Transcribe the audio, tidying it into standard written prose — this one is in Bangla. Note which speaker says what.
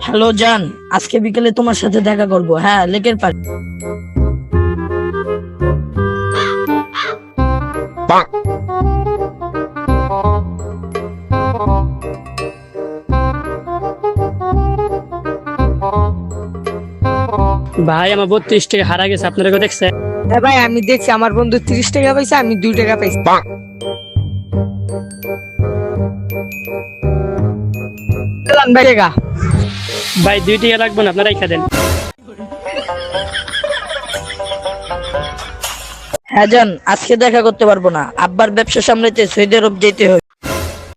Speaker 1: হ্যালো জান, আজকে বিকেলে তোমার সাথে দেখা করব। হ্যাঁ, লেকের পাড়ে।
Speaker 2: ভাই আমার 32 টাকা হারা গেছে, আপনারা কেউ দেখছে?
Speaker 3: হ্যাঁ ভাই, আমি দেখছি আমার বন্ধু 30 টাকা পাইছে, আমি 2 টাকা পাইছি। চালান ভাই টাকা।
Speaker 2: ভাই 2 টাকা লাগবে না, আপনারা রেখে দেন।
Speaker 1: হ্যাঁ জান, আজকে দেখা করতে পারবো না, আব্বার ব্যবসা সামলাতে সৌদি আরব যেতে হবে।